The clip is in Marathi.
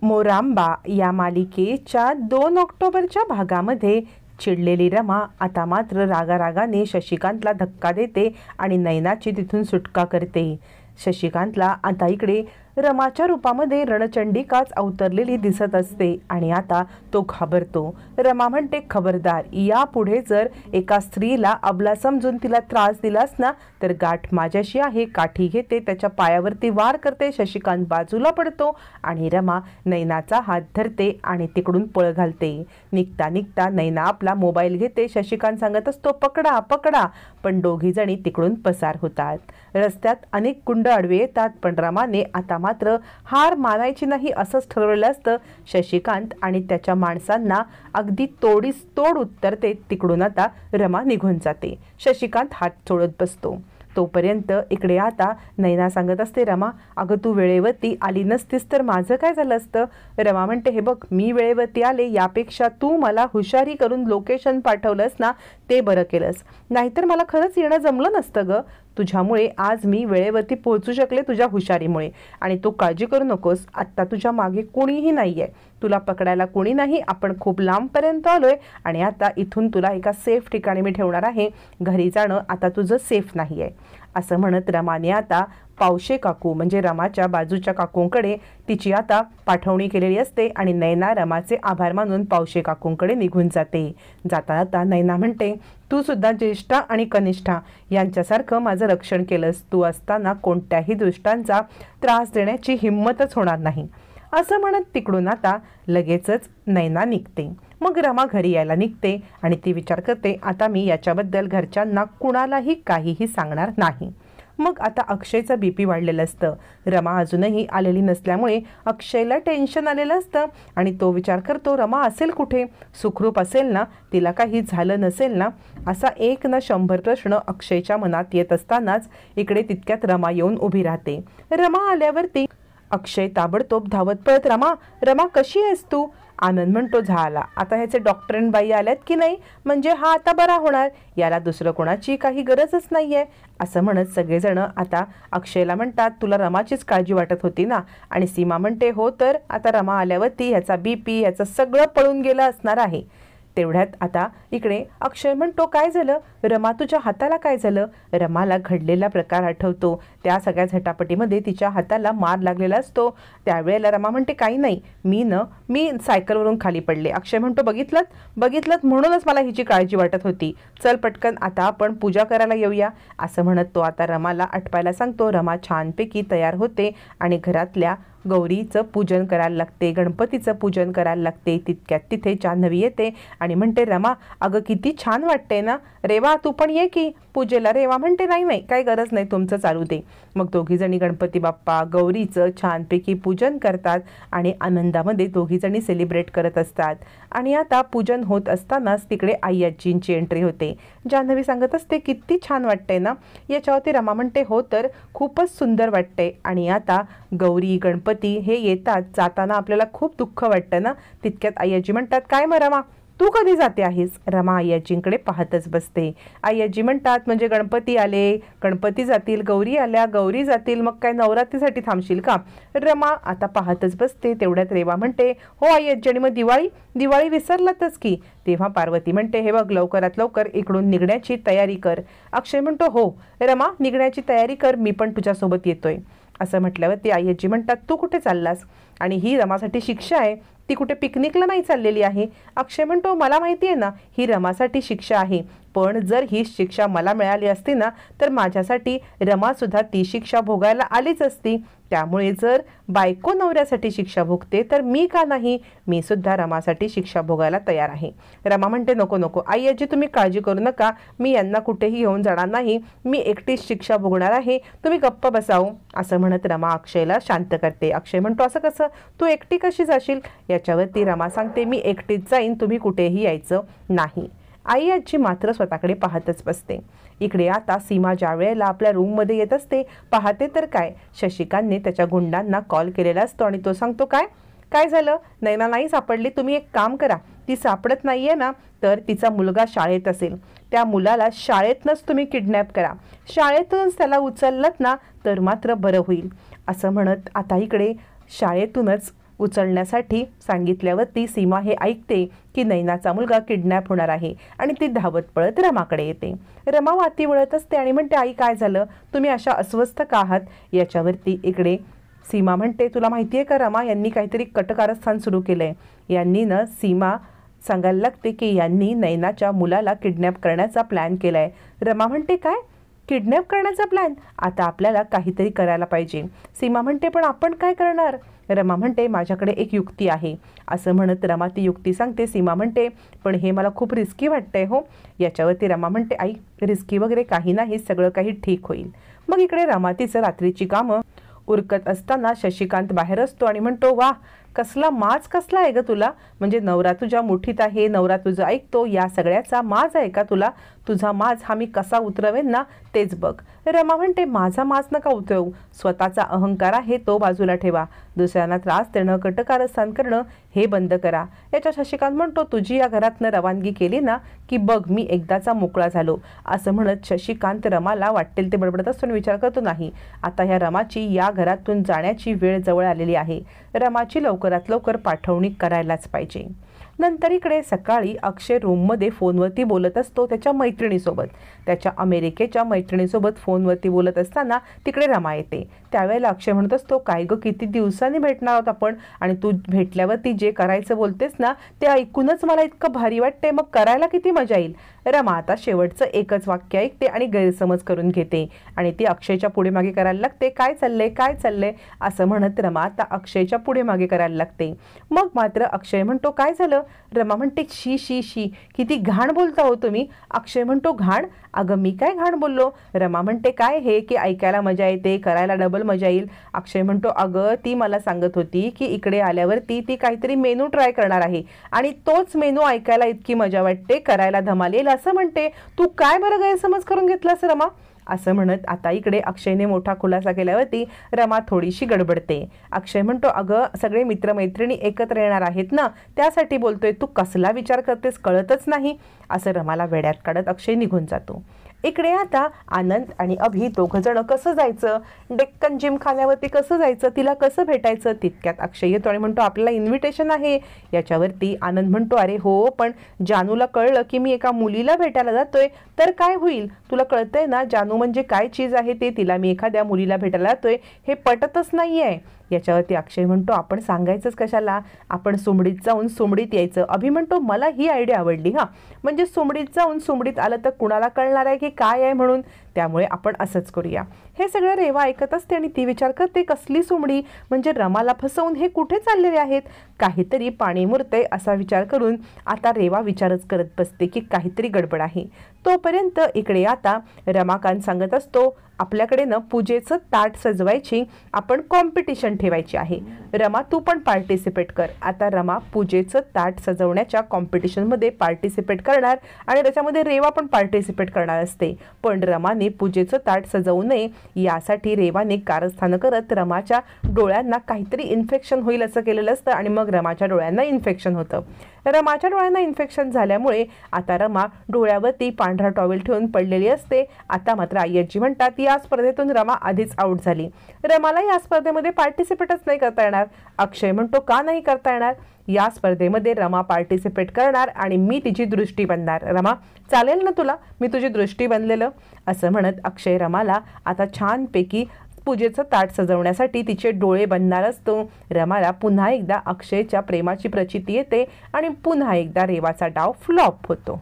मोरांबा या मालिकेच्या 2 ऑक्टोबरच्या भागामध्ये चिडलेली रमा आता मात्र रागारागाने शशिकांतला धक्का देते आणि नैनाची तिथून सुटका करते. शशिकांतला आता इकडे रमाच्या रूपामध्ये रणचंडिकाच अवतरलेली दिसत असते आणि आता तो घाबरतो. रमा म्हणते, खबरदार, यापुढे जर एका स्त्रीला अबला समजून तिला त्रास दिलास ना तर गाठ माझ्याशी आहे. काठी घेते, त्याच्या पायावरती वार करते. शशिकांत बाजूला पडतो आणि रमा नैनाचा हात धरते आणि तिकडून पळ घालते. निघता निघता नैना आपला मोबाईल घेते. शशिकांत सांगत असतो, पकडा पकडा, पण दोघी जणी तिकडून पसार होतात. रस्त्यात अनेक गुंड आडवे येतात, पण रमाने आता मात्र हार मानायची नाही असंच ठरवलेलं असतं. शशिकांत आणि त्याच्या माणसांना अगदी तोडीस तोड उत्तरते. तिकडून आता रमा निघून जाते. शशिकांत हात चोळत बसतो. तोपर्यंत इकडे आता नैना सांगत असते, रमा, अगं तू वेळेवरती आली नसतीस तर माझं काय झालं असतं. रमा म्हणते, हे बघ, मी वेळेवरती आले यापेक्षा तू मला हुशारी करून लोकेशन पाठवलंस ना ते बरं केलंस, नाहीतर मला खरंच येणं जमलं नसतं ग. तुझ्यामुळे आज मी वेळेवरती पोहोचू शकले, तुझ्या हुशारीमुळे. आणि तू काळजी करू नकोस, आत्ता तुझ्या मागे कोणीही नाही आहे, तुला पकडायला कोणी नाही. आपण खूप लांबपर्यंत आलोय आणि आता इथून तुला एका सेफ ठिकाणी मी ठेवणार आहे. घरी जाणं आता तुझं सेफ नाही आहे. असं म्हणत रमाने आता पावशे काकू म्हणजे रमाच्या बाजूच्या काकूंकडे तिची आता पाठवणी केलेली असते आणि नैना रमाचे आभार मानून पावशे काकूंकडे निघून जाते. जाता जाता नैना म्हणते, तू सुद्धा ज्येष्ठा आणि कनिष्ठा यांच्यासारखं माझं रक्षण केलंस. तू असताना कोणत्याही दुष्टांचा त्रास देण्याची हिंमतच होणार नाही. असं म्हणत तिकडून आता लगेचच नैना निघते. मग रमा घरी यायला निघते आणि ती विचार करते, आता मी याच्याबद्दल घरच्यांना कुणालाही काहीही सांगणार नाही. मग आता अक्षयचं बीपी वाढलेलं असतं. रमा अजूनही आलेली नसल्यामुळे अक्षयला टेन्शन आलेलं असतं आणि तो विचार करतो, रमा असेल कुठे, सुखरूप असेल ना, तिला काही झालं नसेल ना. असा 1 ना 100 प्रश्न अक्षयच्या मनात येत असतानाच इकडे तितक्यात रमा येऊन उभी राहते. रमा आल्यावरती अक्षय ताबडतोब धावत पळत, रमा, रमा कशी आहेस तू. आनंद म्हणतो, झाला आता ह्याचे डॉक्टरांबाई आल्यात की नाही, म्हणजे हा आता बरा होणार, याला दुसरं कोणाची काही गरजच नाही आहे. असं म्हणत सगळेजण आता अक्षयला म्हणतात, तुला रमाचीच काळजी वाटत होती ना. आणि सीमा म्हणते, हो तर आता रमा आल्यावरती ह्याचा बीपी ह्याचं सगळं पळून गेलं असणार आहे. तेवढ्यात आता इकडे अक्षय म्हणतो, काय झालं रमा, तुझ्या हाताला काय झालं. रमाला घडलेला प्रकार आठवतो. त्या सगळ्या झटापटीमध्ये तिच्या हाताला मार लागलेला असतो. त्यावेळेला रमा म्हणते, काही नाही, मी सायकलवरून खाली पडले. अक्षय म्हणतो, बघितलं म्हणूनच मला हिची काळजी वाटत होती. चल पटकन आता आपण पूजा करायला येऊया. असं म्हणत तो आता रमाला आटपायला सांगतो. रमा छानपैकी तयार होते आणि घरातल्या गौरीचं पूजन करायला लागते, गणपतीचं पूजन करायला लागते. तितक्यात तिथे जान्हवी येते आणि म्हणते, रमा, अगं किती छान वाटते ना. रेवा, तू पण ये की पूजेला. रेवा म्हणते, नाही, काही गरज नाही, तुमचं चालू दे. मग दोघीजणी गणपती बाप्पा गौरीचं छानपैकी पूजन करतात आणि आनंदामध्ये दोघीजणी सेलिब्रेट करत असतात. आणि आता पूजन होत असतानाच तिकडे आई आजींची एंट्री होते. जान्हवी सांगत असते, किती छान वाटते ना. याच्यावरती रमा म्हणते, हो तर खूपच सुंदर वाटते. आणि आता गौरी गणपती हे येतात, जाताना आपल्याला खूप दुःख वाटतं ना. तितक्यात आई आजी म्हणतात, काय मग रमा, तू कधी जाते आहेस. रमा आई आजींकडे पाहतच बसते. आई आजी म्हणतात, म्हणजे गणपती आले, गणपती जातील, गौरी आल्या, गौरी जातील, मग काय नवरात्रीसाठी थांबशील का. रमा आता पाहतच बसते. तेवढ्यात रेवा म्हणते, हो आई आजी, आणि मग दिवाळी विसरलातच की. तेव्हा पार्वती म्हणते, हे बघ, लवकरात लवकर इकडून निघण्याची तयारी कर. अक्षय म्हणतो, हो रमा, निघण्याची तयारी कर, मी पण तुझ्यासोबत येतोय. असं म्हटल्यावर ती आई आजी म्हणतात, तू कुठे चाललास. आणि ही रमासाठी शिक्षा आहे, ती कुठे पिकनिकला नाही चाललेली आहे. अक्षय म्हणतो, मला माहिती आहे ना, ही रमासाठी शिक्षा आहे, पण जर ही शिक्षा मला मिळाली असती ना तर माझ्यासाठी रमासुद्धा ती शिक्षा भोगायला आलीच असती. त्यामुळे जर बायको नवऱ्यासाठी शिक्षा भोगते तर मी का नाही, मी सुद्धा रमासाठी शिक्षा भोगायला तयार आहे. रमा म्हणते, नको आई आजी, तुम्ही काळजी करू नका, मी यांना कुठेही घेऊन जाणार नाही, मी एकटीच शिक्षा भोगणार आहे, तुम्ही गप्प बसाव. असं म्हणत रमा अक्षयला शांत करते. अक्षय म्हणतो, असं कसं, तू एकटी कशी जाशील. याच्यावरती रमा सांगते, मी एकटीच जाईन, तुम्ही कुठेही यायचं नाही. आई आजी मात्र स्वतःकडे पाहतच बसते. इकडे आता सीमा ज्या वेळेला आपल्या रूममध्ये येत असते पाहते तर काय, शशिकांतने त्याच्या गुंडांना कॉल केलेला असतो आणि तो सांगतो, काय झालं, नैना नाही सापडली. तुम्ही एक काम करा, ती सापडत नाहीये ना तर तिचा मुलगा शाळेत असेल, त्या मुलाला शाळेतनंच तुम्ही किडनॅप करा, शाळेतूनच त्याला उचललत ना तर मात्र बरं होईल. असं म्हणत आता इकडे शाळेतूनच उचलण्यासाठी सांगितल्यावरती सीमा हे ऐकते की नैनाचा मुलगा किडनॅप होणार आहे आणि ती धावत पळत रमाकडे येते. रमा वाती वळत असते आणि म्हणते, आई काय झालं, तुम्ही अशा अस्वस्थ का आहात? याच्यावरती इकडे सीमा म्हणते, तुला माहिती आहे का रमा, यांनी काहीतरी कटकारस्थान सुरू केलंय. यांनी ना सीमा सांगायला लागते की यांनी नैनाच्या मुलाला किडनॅप करण्याचा प्लॅन केलाय. रमा म्हणते, काय किडनॅप करण्याचा प्लॅन? आता आपल्याला काहीतरी करायला पाहिजे. सीमा म्हणते, पण आपण काय करणार? रमा म्हणते, माझ्याकडे एक युक्ती आहे. असं म्हणत रमा ती युक्ती सांगते. सीमा म्हणते, पण हे मला खूप रिस्की वाटतंय हो. याच्यावरती रमा म्हणते, आई रिस्की वगैरे काही नाही, सगळं काही ठीक होईल. मग इकडे रमा तिचं रात्रीची कामं उरकत असताना शशिकांत बाहेर असतो आणि म्हणतो, वाह कसला माज कसला आहे ग तुला, म्हणजे नवरा तुझ्या मुठीत आहे, नवरा तुझं ऐकतो, या सगळ्याचा माज आहे का तुला? तुझा माज हा मी कसा उतरवेन ना तेच बघ. रमा म्हणते, माझा माज नका उतरवू, स्वतःचा अहंकार आहे तो बाजूला ठेवा, दुसऱ्यांना त्रास देणं, कटकारस्थान करणं हे बंद करा. याच्या शशिकांत म्हणतो, तुझी या घरातनं रवानगी केली ना की बघ मी एकदाचा मोकळा झालो. असं म्हणत शशिकांत रमाला वाटेल ते बडबडत असतो विचार करतो, नाही आता ह्या रमाची या घरातून जाण्याची वेळ जवळ आलेली आहे. रमाची लवकरात लवकर पाठवणी करायलाच पाहिजे. नंतर इकडे सकाळी अक्षय रूममध्ये फोनवरती बोलत असतो त्याच्या मैत्रिणीसोबत. त्याच्या अमेरिकेच्या मैत्रिणीसोबत फोनवरती बोलत असताना तिकडे रमा येते. त्यावेळेला अक्षय म्हणत असतो, काय गं किती दिवसांनी भेटणार आहोत आपण, आणि तू भेटल्यावरती जे करायचं बोलतेस ना ते ऐकूनच मला इतकं भारी वाटते, मग करायला किती मजा येईल. रमा आता शेवटचं एकच वाक्य ऐकते आणि गैरसमज करून घेते आणि ती अक्षयच्या पुढे मागे करायला लागते, काय चाललंय काय चाललंय असं म्हणत रमा आता अक्षयच्या पुढे मागे करायला लागते. मग मात्र अक्षय म्हणतो, काय झालं? रमा म्हणते, शी शी शी किती घाण बोलता हो तुम्ही. अक्षय म्हणतो, घाण? अगं मी काय घाण बोललो? रमा म्हणते, काय हे की ऐकायला मजा येते, करायला डबल मजा येईल. अक्षय म्हणतो, अगं ती मला सांगत होती की इकडे आल्यावरती ती काहीतरी मेनू ट्राय करणार आहे आणि तोच मेनू ऐकायला इतकी मजा वाटते, करायला धमाल येईल असं म्हणते. तू काय बरं गैरसमज करून घेतलास रमा? असं म्हणत आता इकडे अक्षयने मोठा खुलासा केल्यावरती रमा थोडीशी गडबडते. अक्षय म्हणतो, अगं सगळे मित्रमैत्रिणी एकत्र येणार आहेत ना त्यासाठी बोलतोय, तू कसला विचार करतेस कळतच नाही. असं रमाला वेड्यात काढत अक्षय निघून जातो. इकडे आता आनंद आणि अभि दोघं जण कसं जायचं, डेक्कन जिमखान्यावरती कसं जायचं, तिला कसं भेटायचं. तितक्यात अक्षय येतो आणि म्हणतो, आपल्याला इन्व्हिटेशन आहे. याच्यावरती आनंद म्हणतो, अरे हो पण जानूला कळलं की मी एका मुलीला भेटायला जातोय तर काय होईल, तुला कळतंय ना जानू म्हणजे काय चीज आहे ते, तिला मी एखाद्या मुलीला भेटायला जातोय हे पटतच नाहीये. याच्यावरती अक्षय म्हणतो, आपण सांगायचंच कशाला, आपण सुमडीत जाऊन सुमडीत यायचं. अभि म्हणतो, मला ही आयडिया आवडली हा, म्हणजे सुमडीत जाऊन सुमडीत आलं तर कुणाला कळणार आहे की काय आहे म्हणून, त्यामुळे आपण असंच करूया. हे सगळं रेवा ऐकत असते आणि ती विचार करते, कसली सुमडी, म्हणजे रमाला फसवून हे कुठे चाललेले आहेत, काहीतरी पाणी मुरते असा विचार करून आता रेवा विचारच करत बसते की काहीतरी गडबड आहे. तोपर्यंत इकडे आता रमाकांत सांगत असतो, आपल्याकडे ना पूजेचं ताट सजवायची आपण कॉम्पिटिशन ठेवायची आहे, रमा तू पण पार्टिसिपेट कर. आता रमा पूजेचं ताट सजवण्याच्या कॉम्पिटिशनमध्ये पार्टिसिपेट करणार आणि त्याच्यामध्ये रेवा पण पार्टिसिपेट करणार असते. पण रमाने पूजेचं ताट सजवू नये यासाठी रेवाने कारस्थानं करत रमाच्या डोळ्यांना काहीतरी इन्फेक्शन होईल असं केलेलं असतं आणि मग रमाच्या डोळ्यांना इन्फेक्शन होतं. रमाच्या डोळ्यांना इन्फेक्शन झाल्यामुळे आता रमा डोळ्यावरती पांढरा टॉवेल ठेवून पडलेली असते. आता मात्र आय्यरजी म्हणतात, या स्पर्धेतून रमा आधीच आउट झाली, रमाला या स्पर्धेमध्ये पार्टिसिपेटच नाही करता येणार. अक्षय म्हणतो, का नाही करता येणार, या स्पर्धेमध्ये रमा पार्टिसिपेट करणार आणि मी तिची दृष्टी बनणार. रमा चालेल ना तुला, मी तुझी दृष्टी बनलेलं. असं म्हणत अक्षय रमाला आता छानपैकी पूजेचं ताट सजवण्यासाठी तिचे डोळे बनणार असतो. रमाला पुन्हा एकदा अक्षयच्या प्रेमाची प्रचिती येते आणि पुन्हा एकदा रेवाचा डाव फ्लॉप होतो.